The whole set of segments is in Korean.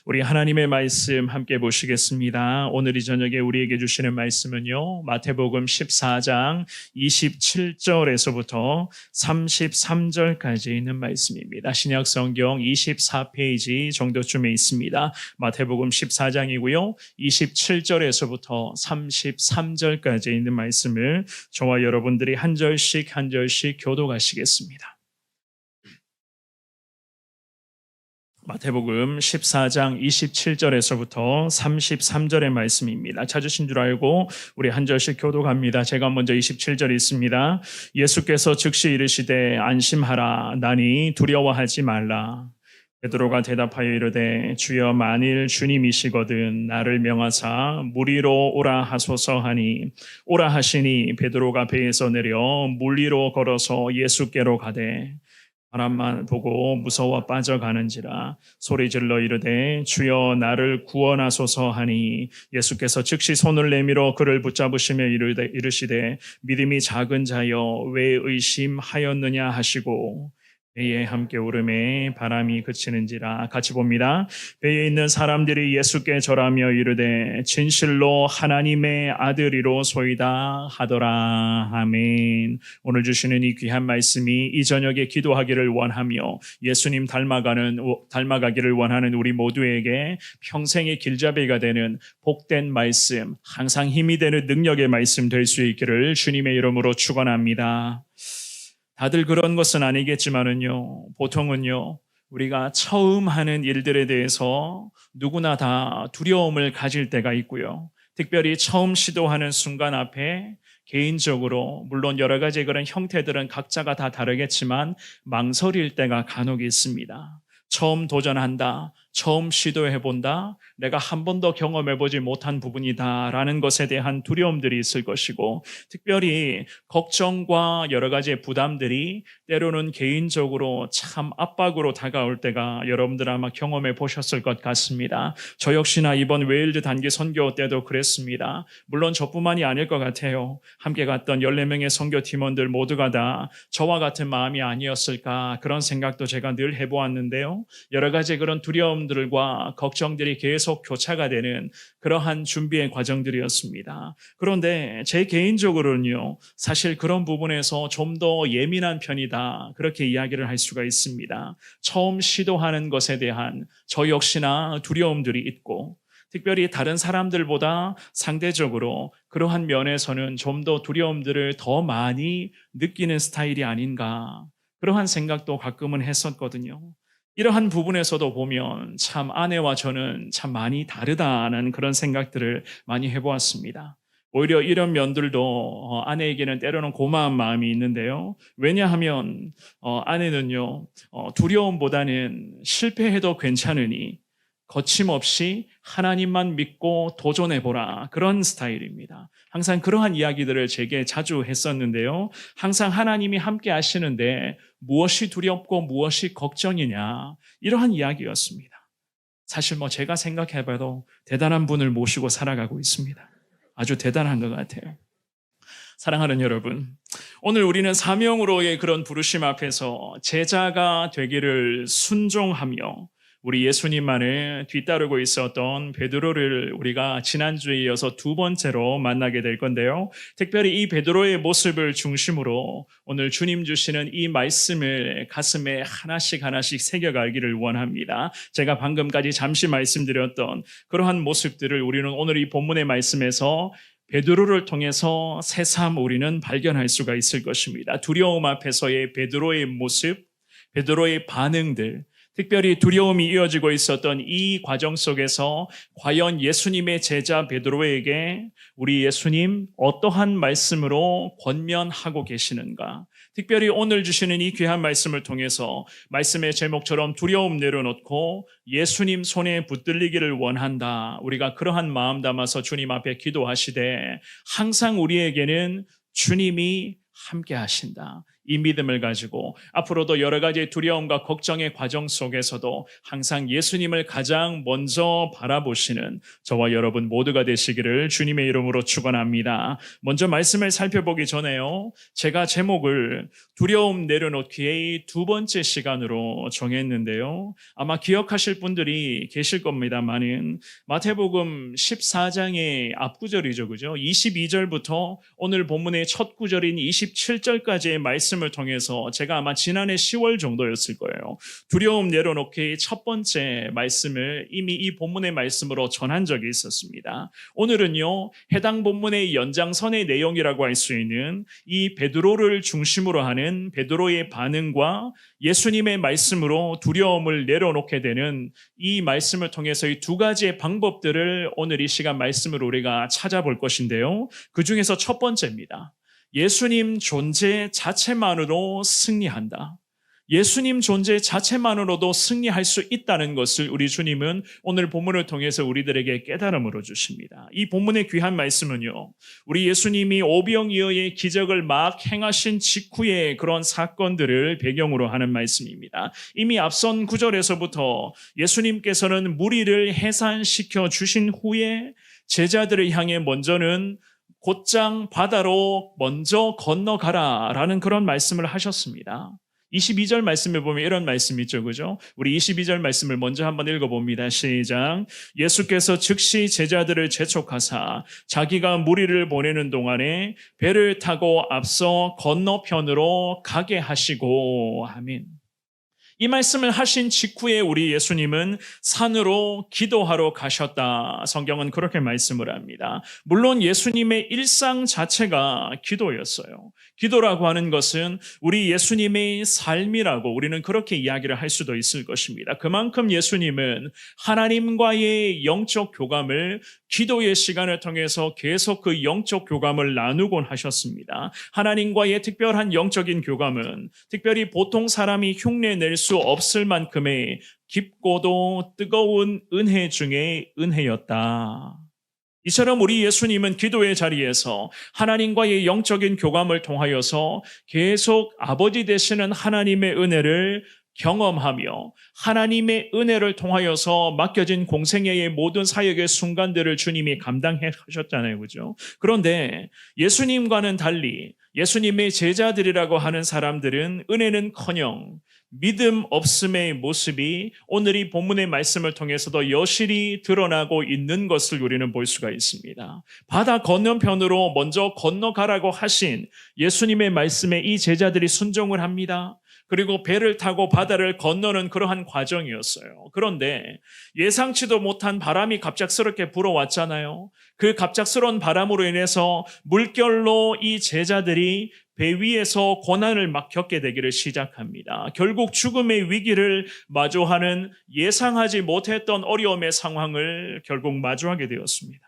우리 하나님의 말씀 함께 보시겠습니다. 오늘 이 저녁에 우리에게 주시는 말씀은요, 마태복음 14장 27절에서부터 33절까지 있는 말씀입니다. 신약 성경 24페이지 정도쯤에 있습니다. 마태복음 14장이고요. 27절에서부터 33절까지 있는 말씀을 저와 여러분들이 한 절씩 교독하시겠습니다. 마태복음 14장 27절에서부터 33절의 말씀입니다. 찾으신 줄 알고 우리 한 절씩 교독합니다. 제가 먼저 27절 있습니다. 예수께서 즉시 이르시되 안심하라. 나니 두려워하지 말라. 베드로가 대답하여 이르되 주여 만일 주님이시거든 나를 명하사 물 위로 오라 하소서 하니 오라 하시니 베드로가 배에서 내려 물 위로 걸어서 예수께로 가되 바람만 보고 무서워 빠져가는지라 소리질러 이르되 주여 나를 구원하소서 하니 예수께서 즉시 손을 내밀어 그를 붙잡으시며 이르시되 믿음이 작은 자여 왜 의심하였느냐 하시고 배에 함께 오르매 바람이 그치는지라. 같이 봅니다. 배에 있는 사람들이 예수께 절하며 이르되 진실로 하나님의 아들이로소이다 하더라. 아멘. 오늘 주시는 이 귀한 말씀이 이 저녁에 기도하기를 원하며 예수님 닮아가기를 원하는 우리 모두에게 평생의 길잡이가 되는 복된 말씀, 항상 힘이 되는 능력의 말씀 될 수 있기를 주님의 이름으로 축원합니다. 다들 그런 것은 아니겠지만은요, 보통은요, 우리가 처음 하는 일들에 대해서 누구나 다 두려움을 가질 때가 있고요. 특별히 처음 시도하는 순간 앞에 개인적으로, 물론 여러 가지 그런 형태들은 각자가 다 다르겠지만 망설일 때가 간혹 있습니다. 처음 도전한다, 처음 시도해본다, 내가 한 번도 경험해보지 못한 부분이다 라는 것에 대한 두려움들이 있을 것이고, 특별히 걱정과 여러 가지의 부담들이 때로는 개인적으로 참 압박으로 다가올 때가 여러분들 아마 경험해 보셨을 것 같습니다. 저 역시나 이번 웨일드 단기 선교 때도 그랬습니다. 물론 저뿐만이 아닐 것 같아요. 함께 갔던 14명의 선교팀원들 모두가 다 저와 같은 마음이 아니었을까, 그런 생각도 제가 늘 해보았는데요. 여러 가지 그런 두려움들과 걱정들이 계속 교차가 되는 그러한 준비의 과정들이었습니다. 그런데 제 개인적으로는요, 사실 그런 부분에서 좀 더 예민한 편이다, 그렇게 이야기를 할 수가 있습니다. 처음 시도하는 것에 대한 저 역시나 두려움들이 있고, 특별히 다른 사람들보다 상대적으로 그러한 면에서는 좀 더 두려움들을 더 많이 느끼는 스타일이 아닌가, 그러한 생각도 가끔은 했었거든요. 이러한 부분에서도 보면 참 아내와 저는 참 많이 다르다는 그런 생각들을 많이 해보았습니다. 오히려 이런 면들도 아내에게는 때로는 고마운 마음이 있는데요. 왜냐하면 아내는요, 두려움보다는 실패해도 괜찮으니 거침없이 하나님만 믿고 도전해보라, 그런 스타일입니다. 항상 그러한 이야기들을 제게 자주 했었는데요. 항상 하나님이 함께 하시는데 무엇이 두렵고 무엇이 걱정이냐, 이러한 이야기였습니다. 사실 제가 생각해봐도 대단한 분을 모시고 살아가고 있습니다. 아주 대단한 것 같아요. 사랑하는 여러분, 오늘 우리는 사명으로의 그런 부르심 앞에서 제자가 되기를 순종하며 우리 예수님만을 뒤따르고 있었던 베드로를 우리가 지난주에 이어서 두 번째로 만나게 될 건데요. 특별히 이 베드로의 모습을 중심으로 오늘 주님 주시는 이 말씀을 가슴에 하나씩 새겨가기를 원합니다. 제가 방금까지 잠시 말씀드렸던 그러한 모습들을 우리는 오늘 이 본문의 말씀에서 베드로를 통해서 새삼 우리는 발견할 수가 있을 것입니다. 두려움 앞에서의 베드로의 모습, 베드로의 반응들, 특별히 두려움이 이어지고 있었던 이 과정 속에서 과연 예수님의 제자 베드로에게 우리 예수님 어떠한 말씀으로 권면하고 계시는가? 특별히 오늘 주시는 이 귀한 말씀을 통해서 말씀의 제목처럼 두려움 내려놓고 예수님 손에 붙들리기를 원한다. 우리가 그러한 마음 담아서 주님 앞에 기도하시되 항상 우리에게는 주님이 함께 하신다. 이 믿음을 가지고 앞으로도 여러 가지 두려움과 걱정의 과정 속에서도 항상 예수님을 가장 먼저 바라보시는 저와 여러분 모두가 되시기를 주님의 이름으로 축원합니다. 먼저 말씀을 살펴보기 전에요. 제가 제목을 두려움 내려놓기의 두 번째 시간으로 정했는데요. 아마 기억하실 분들이 계실 겁니다만은 마태복음 14장의 앞구절이죠. 그죠? 22절부터 오늘 본문의 첫 구절인 27절까지의 말씀을 통해서 제가 아마 지난해 10월 정도였을 거예요. 두려움 내려놓기의 첫 번째 말씀을 이미 이 본문의 말씀으로 전한 적이 있었습니다. 오늘은요, 해당 본문의 연장선의 내용이라고 할 수 있는 이 베드로를 중심으로 하는 베드로의 반응과 예수님의 말씀으로 두려움을 내려놓게 되는 이 말씀을 통해서 이 두 가지의 방법들을 오늘 이 시간 말씀으로 우리가 찾아볼 것인데요. 그 중에서 첫 번째입니다. 예수님 존재 자체만으로 승리한다. 예수님 존재 자체만으로도 승리할 수 있다는 것을 우리 주님은 오늘 본문을 통해서 우리들에게 깨달음으로 주십니다. 이 본문의 귀한 말씀은요, 우리 예수님이 오병이어의 기적을 막 행하신 직후의 그런 사건들을 배경으로 하는 말씀입니다. 이미 앞선 구절에서부터 예수님께서는 무리를 해산시켜 주신 후에 제자들을 향해 먼저는 곧장 바다로 먼저 건너가라 라는 그런 말씀을 하셨습니다. 22절 말씀에 보면 이런 말씀이 있죠. 그죠? 우리 22절 말씀을 먼저 한번 읽어봅니다. 시작. 예수께서 즉시 제자들을 재촉하사 자기가 무리를 보내는 동안에 배를 타고 앞서 건너편으로 가게 하시고. 아멘. 이 말씀을 하신 직후에 우리 예수님은 산으로 기도하러 가셨다. 성경은 그렇게 말씀을 합니다. 물론 예수님의 일상 자체가 기도였어요. 기도라고 하는 것은 우리 예수님의 삶이라고 우리는 그렇게 이야기를 할 수도 있을 것입니다. 그만큼 예수님은 하나님과의 영적 교감을 기도의 시간을 통해서 계속 그 영적 교감을 나누곤 하셨습니다. 하나님과의 특별한 영적인 교감은 특별히 보통 사람이 흉내낼 수 없을 만큼의 깊고도 뜨거운 은혜 중에 은혜였다. 이처럼 우리 예수님은 기도의 자리에서 하나님과의 영적인 교감을 통하여서 계속 아버지 되시는 하나님의 은혜를 경험하며 하나님의 은혜를 통하여서 맡겨진 공생애의 모든 사역의 순간들을 주님이 감당해 하셨잖아요. 그죠? 그런데 예수님과는 달리 예수님의 제자들이라고 하는 사람들은 은혜는커녕 믿음 없음의 모습이 오늘 이 본문의 말씀을 통해서도 여실히 드러나고 있는 것을 우리는 볼 수가 있습니다. 바다 건너편으로 먼저 건너가라고 하신 예수님의 말씀에 이 제자들이 순종을 합니다. 그리고 배를 타고 바다를 건너는 그러한 과정이었어요. 그런데 예상치도 못한 바람이 갑작스럽게 불어왔잖아요. 그 갑작스러운 바람으로 인해서 물결로 이 제자들이 배 위에서 고난을 막 겪게 되기를 시작합니다. 결국 죽음의 위기를 마주하는 예상하지 못했던 어려움의 상황을 결국 마주하게 되었습니다.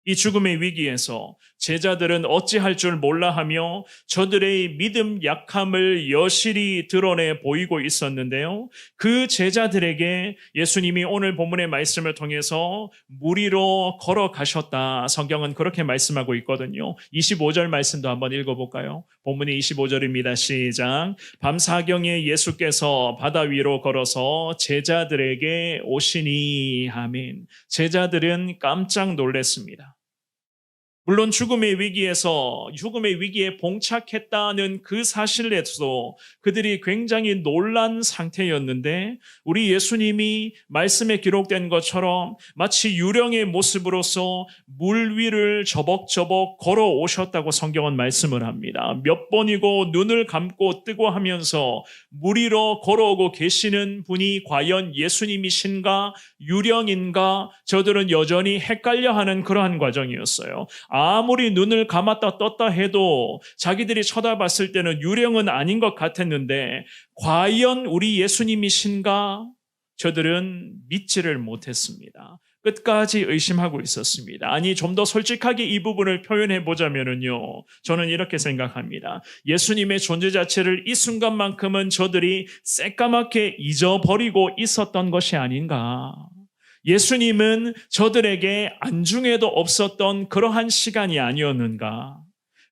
이 죽음의 위기에서 제자들은 어찌할 줄 몰라 하며 저들의 믿음 약함을 여실히 드러내 보이고 있었는데요. 그 제자들에게 예수님이 오늘 본문의 말씀을 통해서 무리로 걸어가셨다. 성경은 그렇게 말씀하고 있거든요. 25절 말씀도 한번 읽어볼까요? 본문이 25절입니다. 시작. 밤사경에 예수께서 바다 위로 걸어서 제자들에게 오시니. 아멘. 제자들은 깜짝 놀랐습니다. 물론 죽음의 위기에 봉착했다는 그 사실에서도 그들이 굉장히 놀란 상태였는데 우리 예수님이 말씀에 기록된 것처럼 마치 유령의 모습으로서 물 위를 저벅저벅 걸어오셨다고 성경은 말씀을 합니다. 몇 번이고 눈을 감고 뜨고 하면서 물 위로 걸어오고 계시는 분이 과연 예수님이신가 유령인가 저들은 여전히 헷갈려하는 그러한 과정이었어요. 아무리 눈을 감았다 떴다 해도 자기들이 쳐다봤을 때는 유령은 아닌 것 같았는데 과연 우리 예수님이신가? 저들은 믿지를 못했습니다. 끝까지 의심하고 있었습니다. 아니 좀 더 솔직하게 이 부분을 표현해 보자면요, 저는 이렇게 생각합니다. 예수님의 존재 자체를 이 순간만큼은 저들이 새까맣게 잊어버리고 있었던 것이 아닌가. 예수님은 저들에게 안중에도 없었던 그러한 시간이 아니었는가.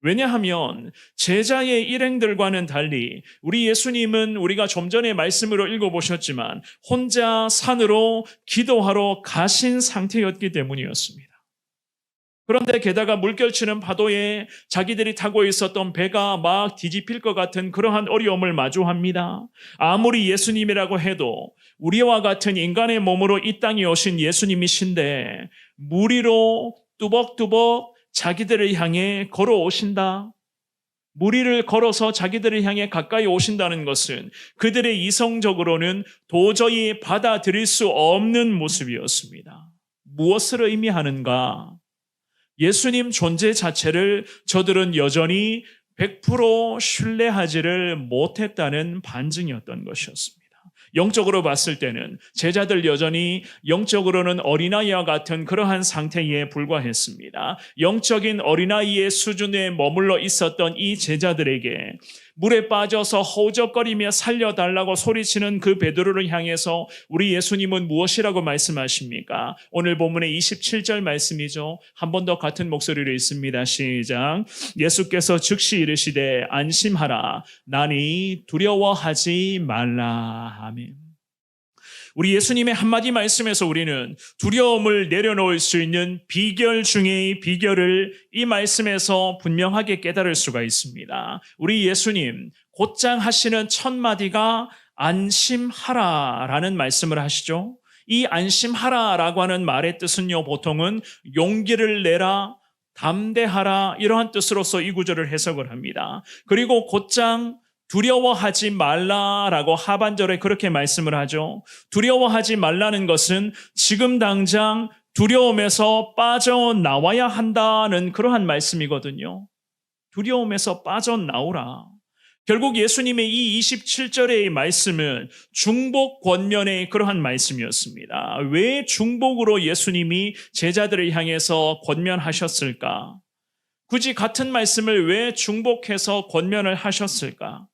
왜냐하면 제자의 일행들과는 달리 우리 예수님은 우리가 좀 전에 말씀으로 읽어보셨지만 혼자 산으로 기도하러 가신 상태였기 때문이었습니다. 그런데 게다가 물결치는 파도에 자기들이 타고 있었던 배가 막 뒤집힐 것 같은 그러한 어려움을 마주합니다. 아무리 예수님이라고 해도 우리와 같은 인간의 몸으로 이 땅에 오신 예수님이신데 물 위로 뚜벅뚜벅 자기들을 향해 걸어오신다. 물 위를 걸어서 자기들을 향해 가까이 오신다는 것은 그들의 이성적으로는 도저히 받아들일 수 없는 모습이었습니다. 무엇을 의미하는가? 예수님 존재 자체를 저들은 여전히 100% 신뢰하지를 못했다는 반증이었던 것이었습니다. 영적으로 봤을 때는 제자들 여전히 영적으로는 어린아이와 같은 그러한 상태에 불과했습니다. 영적인 어린아이의 수준에 머물러 있었던 이 제자들에게 물에 빠져서 허우적거리며 살려달라고 소리치는 그 베드로를 향해서 우리 예수님은 무엇이라고 말씀하십니까? 오늘 본문의 27절 말씀이죠. 한 번 더 같은 목소리로 있습니다. 시작. 예수께서 즉시 이르시되 안심하라. 나니 두려워하지 말라. 아멘. 우리 예수님의 한마디 말씀에서 우리는 두려움을 내려놓을 수 있는 비결 중의 비결을 이 말씀에서 분명하게 깨달을 수가 있습니다. 우리 예수님 곧장 하시는 첫 마디가 안심하라라는 말씀을 하시죠. 이 안심하라라고 하는 말의 뜻은요, 보통은 용기를 내라, 담대하라 이러한 뜻으로서 이 구절을 해석을 합니다. 그리고 곧장 두려워하지 말라라고 하반절에 그렇게 말씀을 하죠. 두려워하지 말라는 것은 지금 당장 두려움에서 빠져나와야 한다는 그러한 말씀이거든요. 두려움에서 빠져나오라. 결국 예수님의 이 27절의 말씀은 중복 권면의 그러한 말씀이었습니다. 왜 중복으로 예수님이 제자들을 향해서 권면하셨을까? 굳이 같은 말씀을 왜 중복해서 권면을 하셨을까?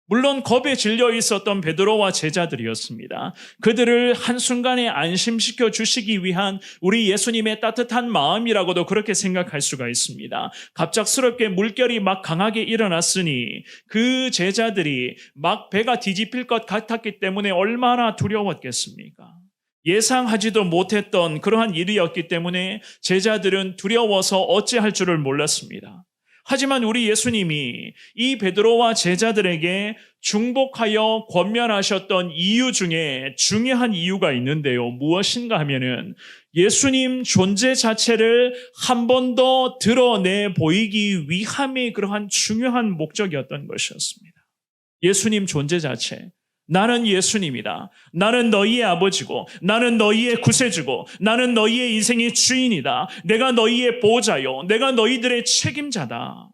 물론 겁에 질려 있었던 베드로와 제자들이었습니다. 그들을 한순간에 안심시켜 주시기 위한 우리 예수님의 따뜻한 마음이라고도 그렇게 생각할 수가 있습니다. 갑작스럽게 물결이 막 강하게 일어났으니 그 제자들이 막 배가 뒤집힐 것 같았기 때문에 얼마나 두려웠겠습니까? 예상하지도 못했던 그러한 일이었기 때문에 제자들은 두려워서 어찌할 줄을 몰랐습니다. 하지만 우리 예수님이 이 베드로와 제자들에게 중복하여 권면하셨던 이유 중에 중요한 이유가 있는데요. 무엇인가 하면은 예수님 존재 자체를 한 번 더 드러내 보이기 위함의 그러한 중요한 목적이었던 것이었습니다. 예수님 존재 자체. 나는 예수님이다. 나는 너희의 아버지고 나는 너희의 구세주고 나는 너희의 인생의 주인이다. 내가 너희의 보호자요. 내가 너희들의 책임자다.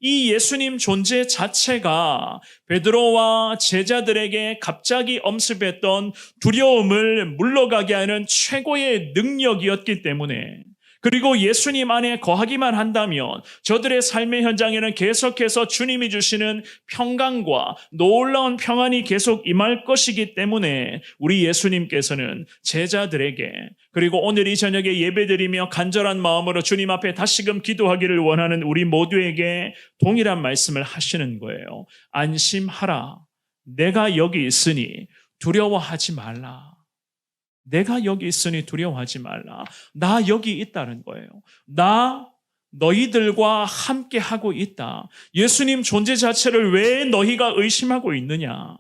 이 예수님 존재 자체가 베드로와 제자들에게 갑자기 엄습했던 두려움을 물러가게 하는 최고의 능력이었기 때문에 그리고 예수님 안에 거하기만 한다면 저들의 삶의 현장에는 계속해서 주님이 주시는 평강과 놀라운 평안이 계속 임할 것이기 때문에 우리 예수님께서는 제자들에게 그리고 오늘 이 저녁에 예배드리며 간절한 마음으로 주님 앞에 다시금 기도하기를 원하는 우리 모두에게 동일한 말씀을 하시는 거예요. 안심하라. 내가 여기 있으니 두려워하지 말라. 내가 여기 있으니 두려워하지 말라. 나 여기 있다는 거예요. 나 너희들과 함께 하고 있다. 예수님 존재 자체를 왜 너희가 의심하고 있느냐?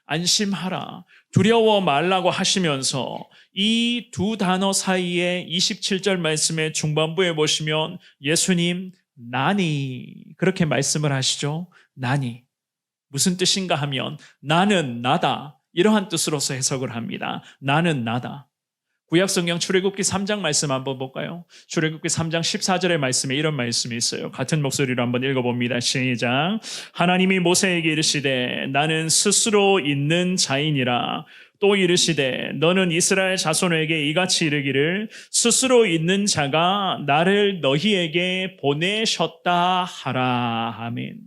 안심하라. 두려워 말라고 하시면서 이 두 단어 사이에 27절 말씀의 중반부에 보시면 예수님 나니 그렇게 말씀을 하시죠. 나니. 무슨 뜻인가 하면 나는 나다. 이러한 뜻으로서 해석을 합니다. 나는 나다. 구약성경 출애굽기 3장 말씀 한번 볼까요? 출애굽기 3장 14절의 말씀에 이런 말씀이 있어요. 같은 목소리로 한번 읽어봅니다. 시작. 하나님이 모세에게 이르시되 나는 스스로 있는 자이니라. 또 이르시되 너는 이스라엘 자손에게 이같이 이르기를 스스로 있는 자가 나를 너희에게 보내셨다 하라. 아멘.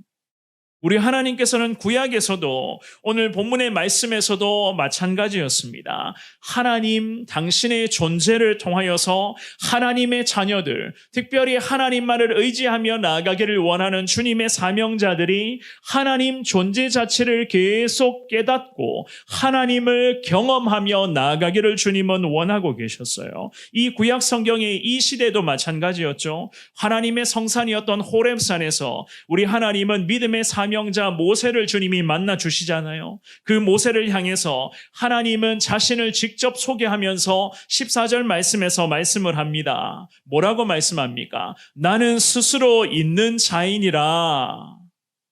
우리 하나님께서는 구약에서도 오늘 본문의 말씀에서도 마찬가지였습니다. 하나님 당신의 존재를 통하여서 하나님의 자녀들, 특별히 하나님만을 의지하며 나아가기를 원하는 주님의 사명자들이 하나님 존재 자체를 계속 깨닫고 하나님을 경험하며 나아가기를 주님은 원하고 계셨어요. 이 구약 성경의 이 시대도 마찬가지였죠. 하나님의 성산이었던 호렙산에서 우리 하나님은 믿음의 사명자 모세를 주님이 만나 주시잖아요. 그 모세를 향해서 하나님은 자신을 직접 소개하면서 14절 말씀에서 말씀을 합니다. 뭐라고 말씀합니까? 나는 스스로 있는 자이니라.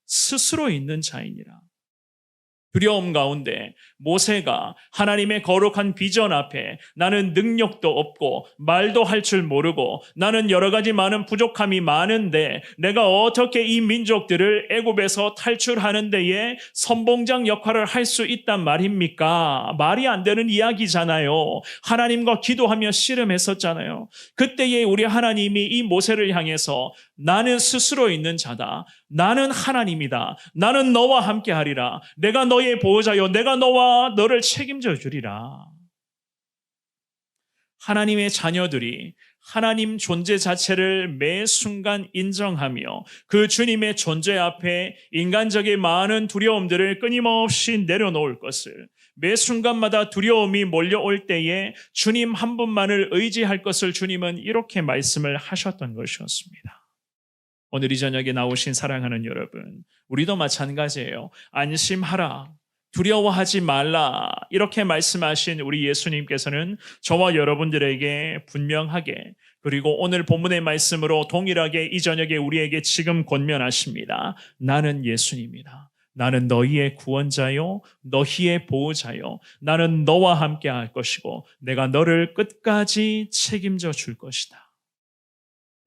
스스로 있는 자이니라. 두려움 가운데 모세가 하나님의 거룩한 비전 앞에 나는 능력도 없고 말도 할 줄 모르고 나는 여러 가지 많은 부족함이 많은데 내가 어떻게 이 민족들을 애굽에서 탈출하는 데에 선봉장 역할을 할 수 있단 말입니까? 말이 안 되는 이야기잖아요. 하나님과 기도하며 씨름했었잖아요. 그때에 우리 하나님이 이 모세를 향해서 나는 스스로 있는 자다. 나는 하나님이다. 나는 너와 함께 하리라. 내가 너의 보호자요. 내가 너를 책임져 주리라. 하나님의 자녀들이 하나님 존재 자체를 매 순간 인정하며 그 주님의 존재 앞에 인간적인 많은 두려움들을 끊임없이 내려놓을 것을, 매 순간마다 두려움이 몰려올 때에 주님 한 분만을 의지할 것을 주님은 이렇게 말씀을 하셨던 것이었습니다. 오늘 이 저녁에 나오신 사랑하는 여러분, 우리도 마찬가지예요. 안심하라, 두려워하지 말라, 이렇게 말씀하신 우리 예수님께서는 저와 여러분들에게 분명하게, 그리고 오늘 본문의 말씀으로 동일하게 이 저녁에 우리에게 지금 권면하십니다. 나는 예수님이다. 나는 너희의 구원자요, 너희의 보호자요. 나는 너와 함께 할 것이고 내가 너를 끝까지 책임져 줄 것이다.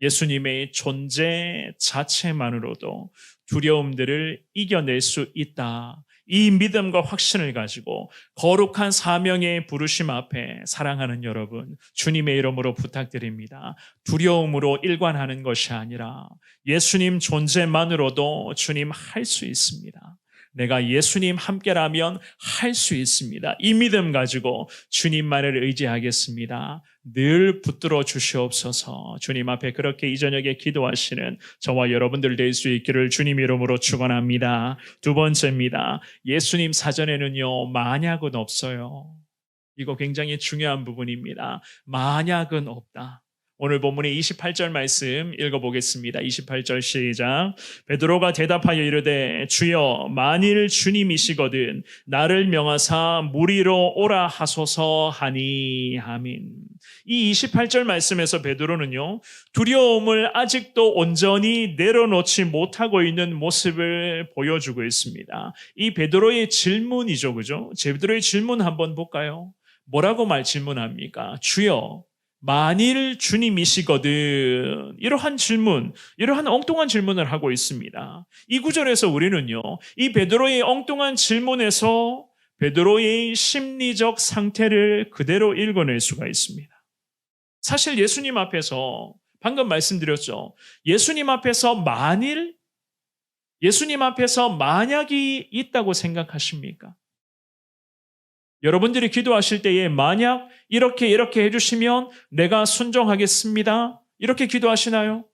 예수님의 존재 자체만으로도 두려움들을 이겨낼 수 있다. 이 믿음과 확신을 가지고 거룩한 사명의 부르심 앞에 사랑하는 여러분, 주님의 이름으로 부탁드립니다. 두려움으로 일관하는 것이 아니라 예수님 존재만으로도 주님 할 수 있습니다. 내가 예수님 함께라면 할 수 있습니다. 이 믿음 가지고 주님만을 의지하겠습니다. 늘 붙들어 주시옵소서. 주님 앞에 그렇게 이 저녁에 기도하시는 저와 여러분들 될 수 있기를 주님 이름으로 축원합니다. 두 번째입니다. 예수님 사전에는요, 만약은 없어요. 이거 굉장히 중요한 부분입니다. 만약은 없다. 오늘 본문의 28절 말씀 읽어보겠습니다. 28절 시작. 베드로가 대답하여 이르되 주여 만일 주님이시거든 나를 명하사 무리로 오라 하소서 하니. 아멘. 이 28절 말씀에서 베드로는요, 두려움을 아직도 온전히 내려놓지 못하고 있는 모습을 보여주고 있습니다. 이 베드로의 질문이죠, 그죠? 베드로의 질문 한번 볼까요? 뭐라고 질문합니까? 주여 만일 주님이시거든. 이러한 질문, 이러한 엉뚱한 질문을 하고 있습니다. 이 구절에서 우리는요, 이 베드로의 엉뚱한 질문에서 베드로의 심리적 상태를 그대로 읽어낼 수가 있습니다. 사실 예수님 앞에서 방금 말씀드렸죠. 예수님 앞에서 만약이 있다고 생각하십니까? 여러분들이 기도하실 때에 만약 이렇게 해주시면 내가 순종하겠습니다. 이렇게 기도하시나요?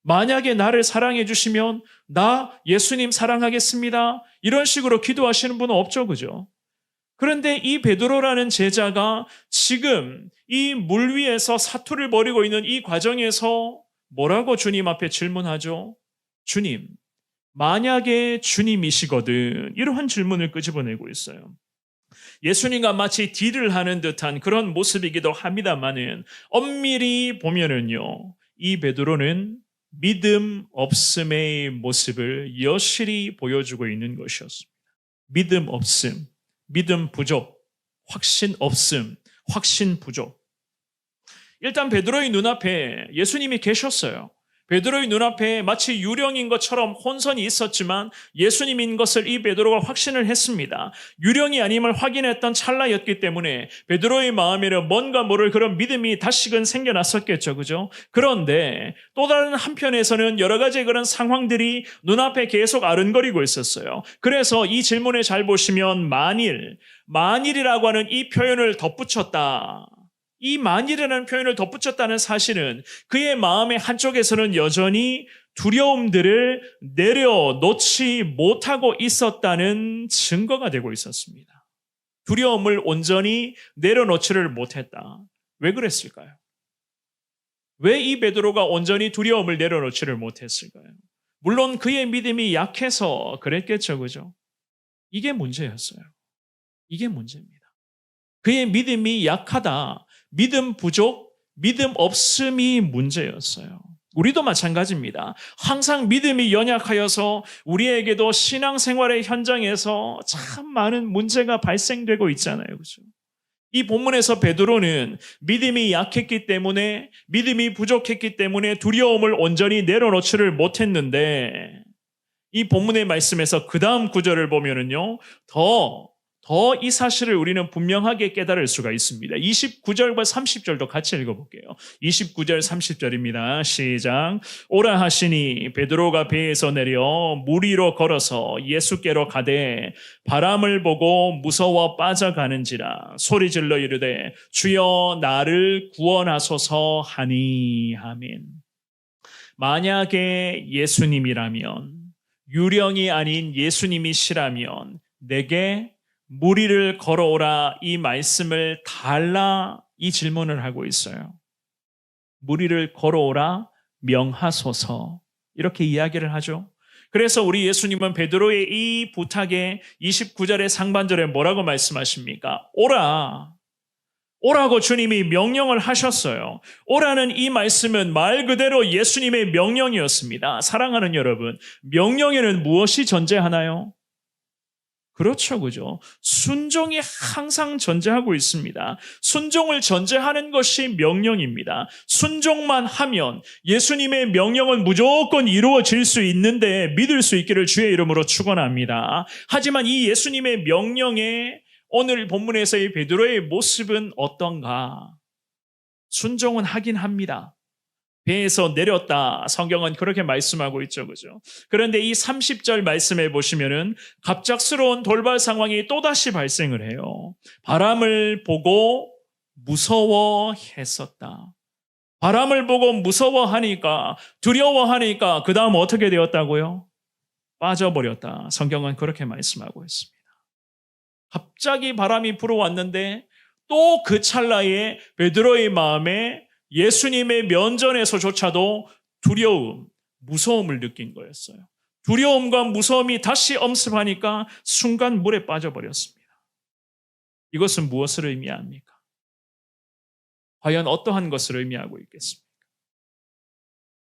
만약에 나를 사랑해 주시면 나 예수님 사랑하겠습니다. 이런 식으로 기도하시는 분은 없죠, 그죠? 그런데 이 베드로라는 제자가 지금 이 물 위에서 사투를 벌이고 있는 이 과정에서 뭐라고 주님 앞에 질문하죠? 주님, 만약에 주님이시거든. 이러한 질문을 끄집어내고 있어요. 예수님과 마치 딜을 하는 듯한 그런 모습이기도 합니다만은 엄밀히 보면은요, 이 베드로는 믿음 없음의 모습을 여실히 보여주고 있는 것이었습니다. 믿음 없음, 믿음 부족, 확신 없음, 확신 부족. 일단 베드로의 눈앞에 예수님이 계셨어요. 베드로의 눈앞에 마치 유령인 것처럼 혼선이 있었지만 예수님인 것을 이 베드로가 확신을 했습니다. 유령이 아님을 확인했던 찰나였기 때문에 베드로의 마음에는 뭔가 모를 그런 믿음이 다시금 생겨났었겠죠. 그죠? 그런데 또 다른 한편에서는 여러 가지 그런 상황들이 눈앞에 계속 아른거리고 있었어요. 그래서 이 질문에 잘 보시면 만일이라고 하는 이 표현을 덧붙였다. 이 만일이라는 표현을 덧붙였다는 사실은 그의 마음의 한쪽에서는 여전히 두려움들을 내려놓지 못하고 있었다는 증거가 되고 있었습니다. 두려움을 온전히 내려놓지를 못했다. 왜 그랬을까요? 왜 이 베드로가 온전히 두려움을 내려놓지를 못했을까요? 물론 그의 믿음이 약해서 그랬겠죠, 그죠? 이게 문제였어요. 이게 문제입니다. 그의 믿음이 약하다. 믿음 부족, 믿음 없음이 문제였어요. 우리도 마찬가지입니다. 항상 믿음이 연약하여서 우리에게도 신앙생활의 현장에서 참 많은 문제가 발생되고 있잖아요. 그렇죠? 이 본문에서 베드로는 믿음이 약했기 때문에, 믿음이 부족했기 때문에 두려움을 온전히 내려놓지를 못했는데, 이 본문의 말씀에서 그 다음 구절을 보면은요, 더 이 사실을 우리는 분명하게 깨달을 수가 있습니다. 29절과 30절도 같이 읽어볼게요. 29절 30절입니다. 시작. 오라 하시니 베드로가 배에서 내려 물 위로 걸어서 예수께로 가되 바람을 보고 무서워 빠져가는지라 소리질러 이르되 주여 나를 구원하소서 하니. 아멘. 만약에 예수님이라면, 유령이 아닌 예수님이시라면 내게 물 위를 걸어오라 이 말씀을 달라 이 질문을 하고 있어요. 물 위를 걸어오라 명하소서 이렇게 이야기를 하죠. 그래서 우리 예수님은 베드로의 이 부탁에 29절의 상반절에 뭐라고 말씀하십니까? 오라고 주님이 명령을 하셨어요. 오라는 이 말씀은 말 그대로 예수님의 명령이었습니다. 사랑하는 여러분, 명령에는 무엇이 존재하나요? 그렇죠, 그죠? 순종이 항상 존재하고 있습니다. 순종을 존재하는 것이 명령입니다. 순종만 하면 예수님의 명령은 무조건 이루어질 수 있는데 믿을 수 있기를 주의 이름으로 축원합니다. 하지만 이 예수님의 명령에 오늘 본문에서의 베드로의 모습은 어떤가? 순종은 하긴 합니다. 배에서 내렸다. 성경은 그렇게 말씀하고 있죠. 그죠? 그런데 이 30절 말씀에 보시면은 갑작스러운 돌발 상황이 또다시 발생을 해요. 바람을 보고 무서워했었다. 바람을 보고 무서워하니까, 두려워하니까 그 다음 어떻게 되었다고요? 빠져버렸다. 성경은 그렇게 말씀하고 있습니다. 갑자기 바람이 불어왔는데 또 그 찰나에 베드로의 마음에 예수님의 면전에서조차도 두려움, 무서움을 느낀 거였어요. 두려움과 무서움이 다시 엄습하니까 순간 물에 빠져버렸습니다. 이것은 무엇을 의미합니까? 과연 어떠한 것을 의미하고 있겠습니까?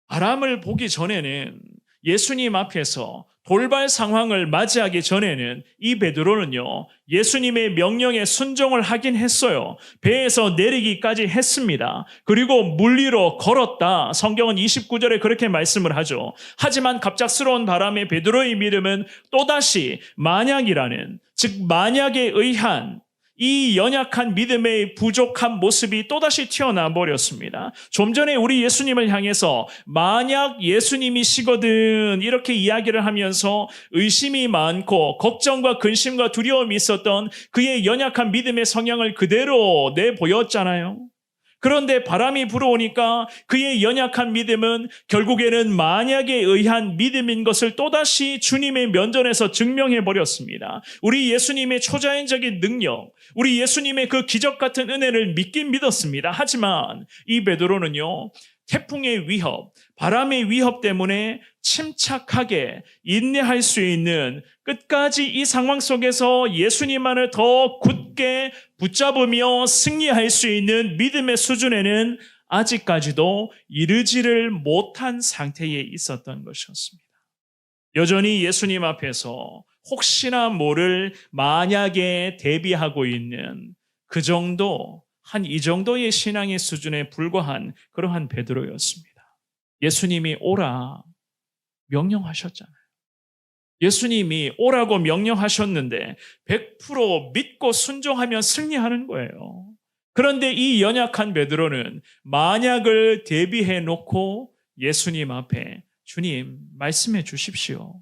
바람을 보기 전에는 예수님 앞에서 돌발 상황을 맞이하기 전에는 이 베드로는요, 예수님의 명령에 순종을 하긴 했어요. 배에서 내리기까지 했습니다. 그리고 물 위로 걸었다. 성경은 29절에 그렇게 말씀을 하죠. 하지만 갑작스러운 바람에 베드로의 믿음은 또다시 만약이라는, 즉 만약에 의한 이 연약한 믿음의 부족한 모습이 또다시 튀어나와 버렸습니다. 좀 전에 우리 예수님을 향해서 만약 예수님이시거든 이렇게 이야기를 하면서 의심이 많고 걱정과 근심과 두려움이 있었던 그의 연약한 믿음의 성향을 그대로 내보였잖아요. 그런데 바람이 불어오니까 그의 연약한 믿음은 결국에는 만약에 의한 믿음인 것을 또다시 주님의 면전에서 증명해버렸습니다. 우리 예수님의 초자연적인 능력, 우리 예수님의 그 기적 같은 은혜를 믿긴 믿었습니다. 하지만 이 베드로는요, 태풍의 위협, 바람의 위협 때문에 침착하게 인내할 수 있는, 끝까지 이 상황 속에서 예수님만을 더 굳게 붙잡으며 승리할 수 있는 믿음의 수준에는 아직까지도 이르지를 못한 상태에 있었던 것이었습니다. 여전히 예수님 앞에서 혹시나 모를 만약에 대비하고 있는 그 정도, 한 이 정도의 신앙의 수준에 불과한 그러한 베드로였습니다. 예수님이 오라 명령하셨잖아요. 예수님이 오라고 명령하셨는데 100% 믿고 순종하면 승리하는 거예요. 그런데 이 연약한 베드로는 만약을 대비해 놓고 예수님 앞에 주님 말씀해 주십시오.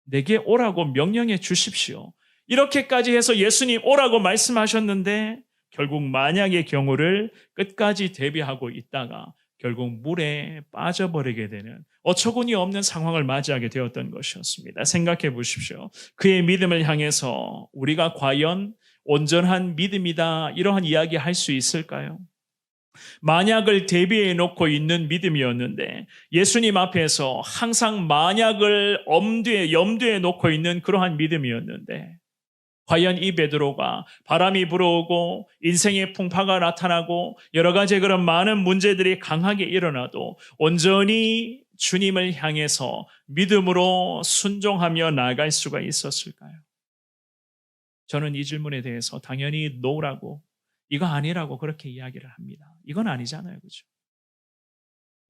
내게 오라고 명령해 주십시오. 이렇게까지 해서 예수님 오라고 말씀하셨는데 결국 만약의 경우를 끝까지 대비하고 있다가 결국 물에 빠져버리게 되는 어처구니 없는 상황을 맞이하게 되었던 것이었습니다. 생각해 보십시오. 그의 믿음을 향해서 우리가 과연 온전한 믿음이다 이러한 이야기 할 수 있을까요? 만약을 대비해 놓고 있는 믿음이었는데 예수님 앞에서 항상 만약을 염두에 놓고 있는 그러한 믿음이었는데 과연 이 베드로가 바람이 불어오고 인생의 풍파가 나타나고 여러 가지 그런 많은 문제들이 강하게 일어나도 온전히 주님을 향해서 믿음으로 순종하며 나아갈 수가 있었을까요? 저는 이 질문에 대해서 당연히 no라고 이거 아니라고 그렇게 이야기를 합니다. 이건 아니잖아요. 그렇죠?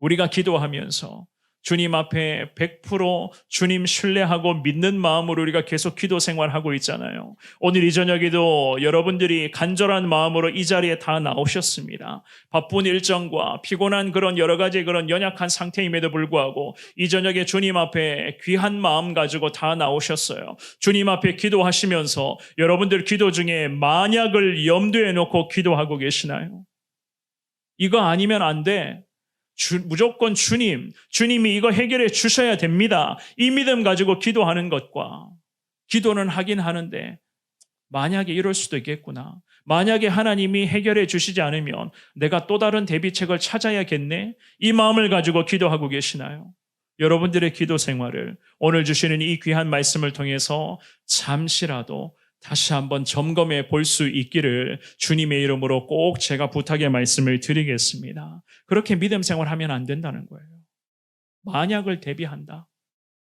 우리가 기도하면서 주님 앞에 100% 주님 신뢰하고 믿는 마음으로 우리가 계속 기도 생활하고 있잖아요. 오늘 이 저녁에도 여러분들이 간절한 마음으로 이 자리에 다 나오셨습니다. 바쁜 일정과 피곤한 그런 여러 가지 그런 연약한 상태임에도 불구하고 이 저녁에 주님 앞에 귀한 마음 가지고 다 나오셨어요. 주님 앞에 기도하시면서 여러분들 기도 중에 만약을 염두에 놓고 기도하고 계시나요? 이거 아니면 안 돼. 무조건 주님이 이거 해결해 주셔야 됩니다. 이 믿음 가지고 기도하는 것과 기도는 하긴 하는데 만약에 이럴 수도 있겠구나. 만약에 하나님이 해결해 주시지 않으면 내가 또 다른 대비책을 찾아야겠네. 이 마음을 가지고 기도하고 계시나요? 여러분들의 기도 생활을 오늘 주시는 이 귀한 말씀을 통해서 잠시라도 다시 한번 점검해 볼 수 있기를 주님의 이름으로 꼭 제가 부탁의 말씀을 드리겠습니다. 그렇게 믿음 생활하면 안 된다는 거예요. 만약을 대비한다?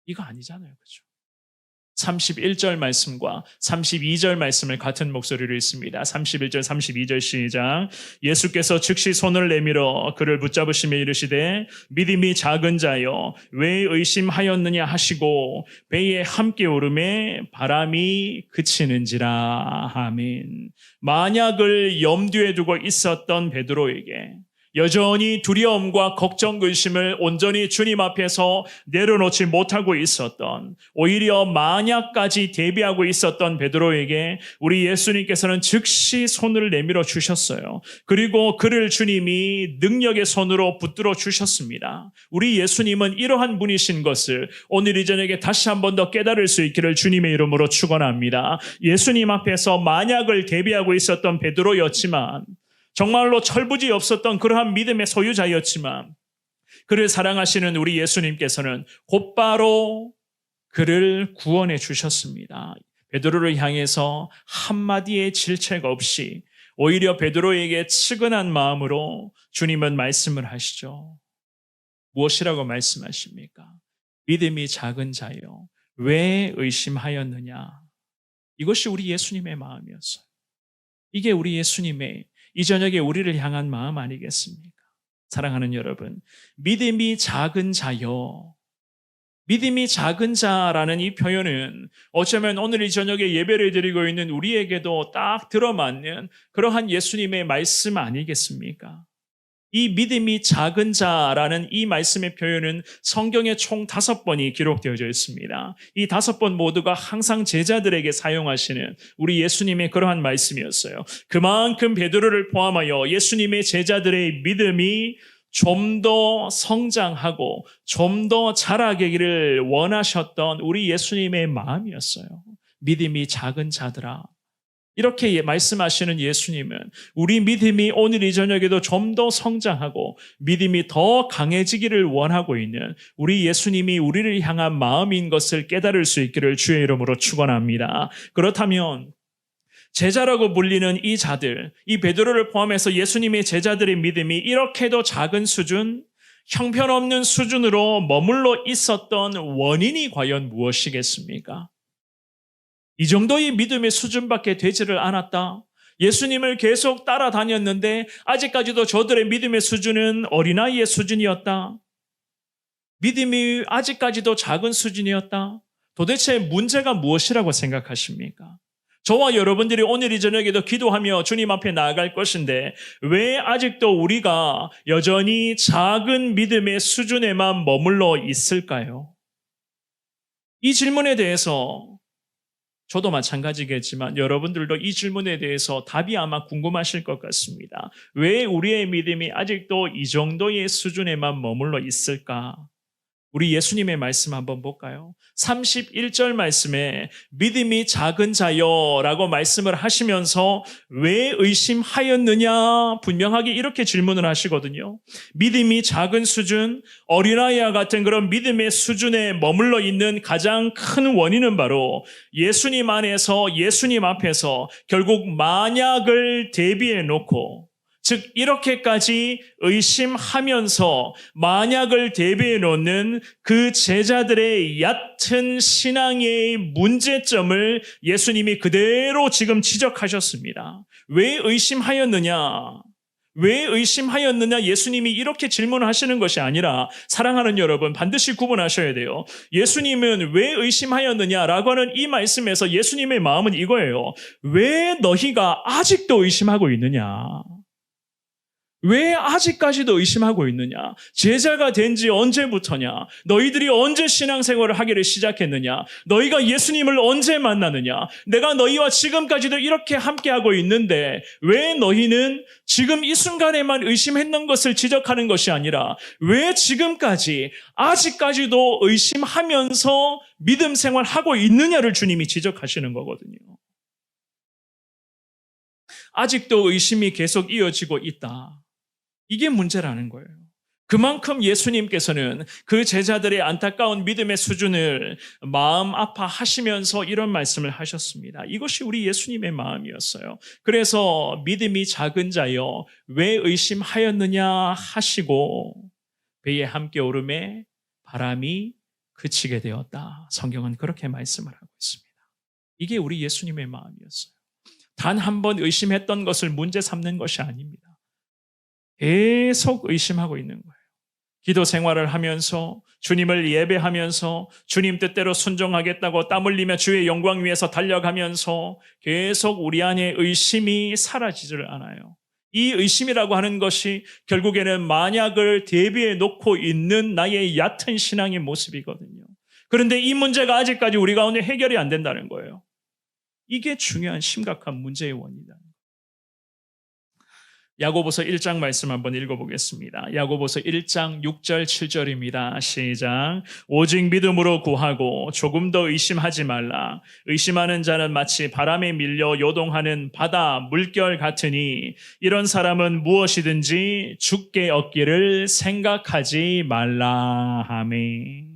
이거 아니잖아요. 그렇죠? 31절 말씀과 32절 말씀을 같은 목소리로 읽습니다. 31절, 32절 시작. 예수께서 즉시 손을 내밀어 그를 붙잡으시며 이르시되 믿음이 작은 자여 왜 의심하였느냐 하시고 배에 함께 오름에 바람이 그치는지라. 아멘. 만약을 염두에 두고 있었던 베드로에게 여전히 두려움과 걱정, 근심을 온전히 주님 앞에서 내려놓지 못하고 있었던, 오히려 만약까지 대비하고 있었던 베드로에게 우리 예수님께서는 즉시 손을 내밀어 주셨어요. 그리고 그를 주님이 능력의 손으로 붙들어 주셨습니다. 우리 예수님은 이러한 분이신 것을 오늘 이 저녁에 다시 한 번 더 깨달을 수 있기를 주님의 이름으로 축원합니다. 예수님 앞에서 만약을 대비하고 있었던 베드로였지만 정말로 철부지 없었던 그러한 믿음의 소유자였지만 그를 사랑하시는 우리 예수님께서는 곧바로 그를 구원해 주셨습니다. 베드로를 향해서 한마디의 질책 없이 오히려 베드로에게 측은한 마음으로 주님은 말씀을 하시죠. 무엇이라고 말씀하십니까? 믿음이 작은 자여 왜 의심하였느냐? 이것이 우리 예수님의 마음이었어요. 이게 우리 예수님의 이 저녁에 우리를 향한 마음 아니겠습니까? 사랑하는 여러분, 믿음이 작은 자여. 믿음이 작은 자라는 이 표현은 어쩌면 오늘 이 저녁에 예배를 드리고 있는 우리에게도 딱 들어맞는 그러한 예수님의 말씀 아니겠습니까? 이 믿음이 작은 자라는 이 말씀의 표현은 성경에 총 5번이 기록되어져 있습니다. 이 5번 모두가 항상 제자들에게 사용하시는 우리 예수님의 그러한 말씀이었어요. 그만큼 베드로를 포함하여 예수님의 제자들의 믿음이 좀 더 성장하고 좀 더 자라기를 원하셨던 우리 예수님의 마음이었어요. 믿음이 작은 자들아. 이렇게 말씀하시는 예수님은 우리 믿음이 오늘 이 저녁에도 좀 더 성장하고 믿음이 더 강해지기를 원하고 있는 우리 예수님이 우리를 향한 마음인 것을 깨달을 수 있기를 주의 이름으로 축원합니다. 그렇다면 제자라고 불리는 이 자들, 이 베드로를 포함해서 예수님의 제자들의 믿음이 이렇게도 작은 수준, 형편없는 수준으로 머물러 있었던 원인이 과연 무엇이겠습니까? 이 정도의 믿음의 수준밖에 되지를 않았다. 예수님을 계속 따라다녔는데 아직까지도 저들의 믿음의 수준은 어린아이의 수준이었다. 믿음이 아직까지도 작은 수준이었다? 도대체 문제가 무엇이라고 생각하십니까? 저와 여러분들이 오늘 이 저녁에도 기도하며 주님 앞에 나아갈 것인데 왜 아직도 우리가 여전히 작은 믿음의 수준에만 머물러 있을까요? 이 질문에 대해서 저도 마찬가지겠지만 여러분들도 이 질문에 대해서 답이 아마 궁금하실 것 같습니다. 왜 우리의 믿음이 아직도 이 정도의 수준에만 머물러 있을까? 우리 예수님의 말씀 한번 볼까요? 31절 말씀에 믿음이 작은 자여라고 말씀을 하시면서 왜 의심하였느냐 분명하게 이렇게 질문을 하시거든요. 믿음이 작은 수준, 어린아이와 같은 그런 믿음의 수준에 머물러 있는 가장 큰 원인은 바로 예수님 안에서 예수님 앞에서 결국 만약을 대비해 놓고 즉 이렇게까지 의심하면서 만약을 대비해 놓는 그 제자들의 얕은 신앙의 문제점을 예수님이 그대로 지금 지적하셨습니다. 왜 의심하였느냐? 왜 의심하였느냐? 예수님이 이렇게 질문하시는 것이 아니라 사랑하는 여러분 반드시 구분하셔야 돼요. 예수님은 왜 의심하였느냐라고 하는 이 말씀에서 예수님의 마음은 이거예요. 왜 너희가 아직도 의심하고 있느냐? 왜 아직까지도 의심하고 있느냐? 제자가 된 지 언제부터냐? 너희들이 언제 신앙생활을 하기를 시작했느냐? 너희가 예수님을 언제 만나느냐? 내가 너희와 지금까지도 이렇게 함께하고 있는데 왜 너희는 지금 이 순간에만 의심했는 것을 지적하는 것이 아니라 왜 지금까지 아직까지도 의심하면서 믿음 생활하고 있느냐를 주님이 지적하시는 거거든요. 아직도 의심이 계속 이어지고 있다. 이게 문제라는 거예요. 그만큼 예수님께서는 그 제자들의 안타까운 믿음의 수준을 마음 아파하시면서 이런 말씀을 하셨습니다. 이것이 우리 예수님의 마음이었어요. 그래서 믿음이 작은 자여 왜 의심하였느냐 하시고 배에 함께 오름에 바람이 그치게 되었다. 성경은 그렇게 말씀을 하고 있습니다. 이게 우리 예수님의 마음이었어요. 단 한 번 의심했던 것을 문제 삼는 것이 아닙니다. 계속 의심하고 있는 거예요. 기도 생활을 하면서 주님을 예배하면서 주님 뜻대로 순종하겠다고 땀 흘리며 주의 영광 위해서 달려가면서 계속 우리 안에 의심이 사라지질 않아요. 이 의심이라고 하는 것이 결국에는 만약을 대비해 놓고 있는 나의 얕은 신앙의 모습이거든요. 그런데 이 문제가 아직까지 우리 가운데 해결이 안 된다는 거예요. 이게 중요한 심각한 문제의 원인이다. 야고보서 1장 말씀 한번 읽어보겠습니다. 야고보서 1장 6절 7절입니다. 시작. 오직 믿음으로 구하고 조금 더 의심하지 말라. 의심하는 자는 마치 바람에 밀려 요동하는 바다 물결 같으니 이런 사람은 무엇이든지 주께 얻기를 생각하지 말라. 아멘.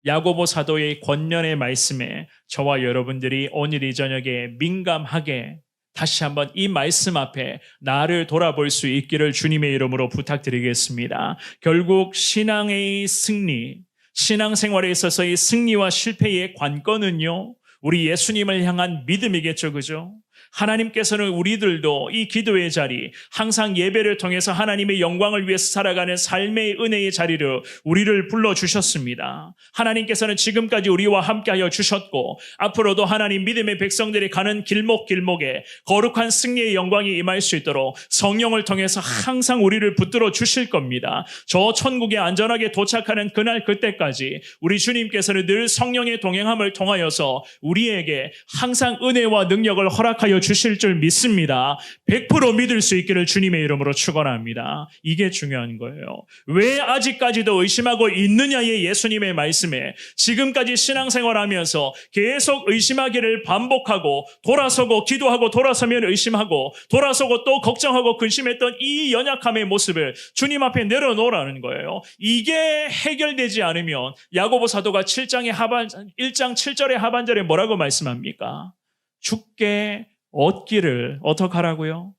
야고보 사도의 권면의 말씀에 저와 여러분들이 오늘 이 저녁에 민감하게 다시 한번 이 말씀 앞에 나를 돌아볼 수 있기를 주님의 이름으로 부탁드리겠습니다. 결국 신앙의 승리, 신앙생활에 있어서의 승리와 실패의 관건은요, 우리 예수님을 향한 믿음이겠죠, 그죠? 하나님께서는 우리들도 이 기도의 자리, 항상 예배를 통해서 하나님의 영광을 위해서 살아가는 삶의 은혜의 자리로 우리를 불러주셨습니다. 하나님께서는 지금까지 우리와 함께하여 주셨고 앞으로도 하나님 믿음의 백성들이 가는 길목길목에 거룩한 승리의 영광이 임할 수 있도록 성령을 통해서 항상 우리를 붙들어 주실 겁니다. 저 천국에 안전하게 도착하는 그날 그때까지 우리 주님께서는 늘 성령의 동행함을 통하여서 우리에게 항상 은혜와 능력을 허락하여 주실 줄 믿습니다. 100% 믿을 수 있기를 주님의 이름으로 축원합니다. 이게 중요한 거예요. 왜 아직까지도 의심하고 있느냐의 예수님의 말씀에 지금까지 신앙생활하면서 계속 의심하기를 반복하고 돌아서고 기도하고 돌아서면 의심하고 돌아서고 또 걱정하고 근심했던 이 연약함의 모습을 주님 앞에 내려놓으라는 거예요. 이게 해결되지 않으면 야고보 사도가 1장 7절의 하반절에 뭐라고 말씀합니까? 주께 얻기를 어떻게 하라고요?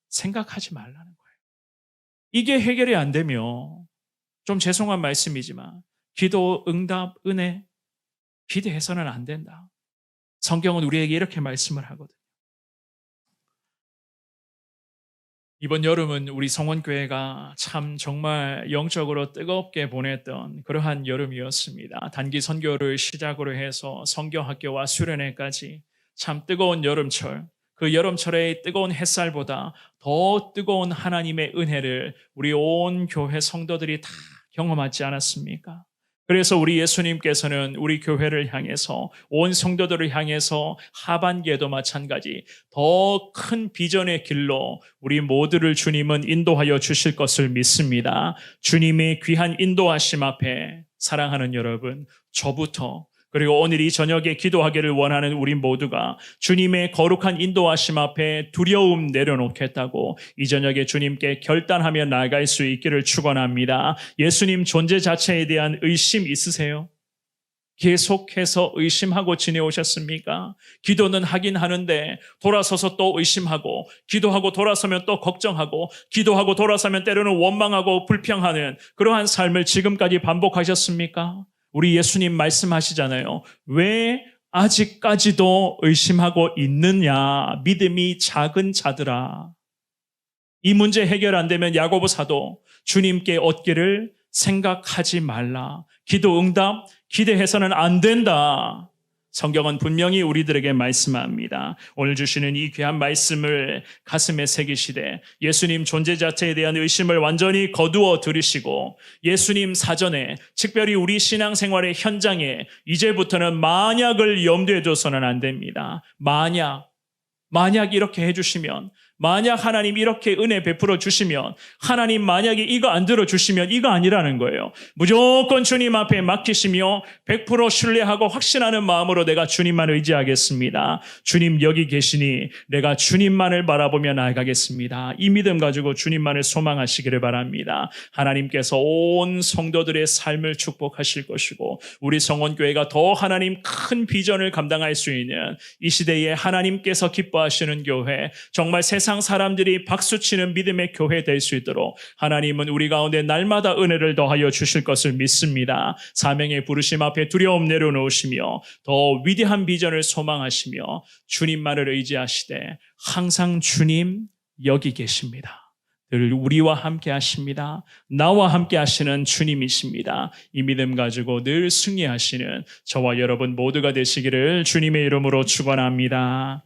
생각하지 말라는 거예요. 이게 해결이 안 되면 좀 죄송한 말씀이지만 기도, 응답, 은혜 기대해서는 안 된다. 성경은 우리에게 이렇게 말씀을 하거든요. 이번 여름은 우리 성원교회가 참 정말 영적으로 뜨겁게 보냈던 그러한 여름이었습니다. 단기 선교를 시작으로 해서 선교학교와 수련회까지 참 뜨거운 여름철, 그 여름철의 뜨거운 햇살보다 더 뜨거운 하나님의 은혜를 우리 온 교회 성도들이 다 경험하지 않았습니까? 그래서 우리 예수님께서는 우리 교회를 향해서 온 성도들을 향해서 하반기에도 마찬가지 더 큰 비전의 길로 우리 모두를 주님은 인도하여 주실 것을 믿습니다. 주님의 귀한 인도하심 앞에 사랑하는 여러분, 저부터 그리고 오늘 이 저녁에 기도하기를 원하는 우리 모두가 주님의 거룩한 인도하심 앞에 두려움 내려놓겠다고 이 저녁에 주님께 결단하며 나아갈 수 있기를 축원합니다. 예수님 존재 자체에 대한 의심 있으세요? 계속해서 의심하고 지내오셨습니까? 기도는 하긴 하는데 돌아서서 또 의심하고 기도하고 돌아서면 또 걱정하고 기도하고 돌아서면 때로는 원망하고 불평하는 그러한 삶을 지금까지 반복하셨습니까? 우리 예수님 말씀하시잖아요. 왜 아직까지도 의심하고 있느냐? 믿음이 작은 자들아. 이 문제 해결 안 되면 야고보 사도 주님께 얻기를 생각하지 말라. 기도 응답 기대해서는 안 된다. 성경은 분명히 우리들에게 말씀합니다. 오늘 주시는 이 귀한 말씀을 가슴에 새기시되 예수님 존재 자체에 대한 의심을 완전히 거두어 들으시고 예수님 사전에 특별히 우리 신앙생활의 현장에 이제부터는 만약을 염두에 둬서는 안 됩니다. 만약 이렇게 해주시면 만약 하나님 이렇게 은혜 베풀어 주시면 하나님 만약에 이거 안 들어주시면 이거 아니라는 거예요. 무조건 주님 앞에 맡기시며 100% 신뢰하고 확신하는 마음으로 내가 주님만 의지하겠습니다. 주님 여기 계시니 내가 주님만을 바라보며 나아가겠습니다. 이 믿음 가지고 주님만을 소망하시기를 바랍니다. 하나님께서 온 성도들의 삶을 축복하실 것이고 우리 성원교회가 더 하나님 큰 비전을 감당할 수 있는 이 시대에 하나님께서 기뻐하시는 교회 정말 세상 사람들이 박수치는 믿음의 교회 될 수 있도록 하나님은 우리 가운데 날마다 은혜를 더하여 주실 것을 믿습니다. 사명의 부르심 앞에 두려움 내려놓으시며 더 위대한 비전을 소망하시며 주님만을 의지하시되 항상 주님 여기 계십니다. 늘 우리와 함께 하십니다. 나와 함께 하시는 주님이십니다. 이 믿음 가지고 늘 승리하시는 저와 여러분 모두가 되시기를 주님의 이름으로 축원합니다.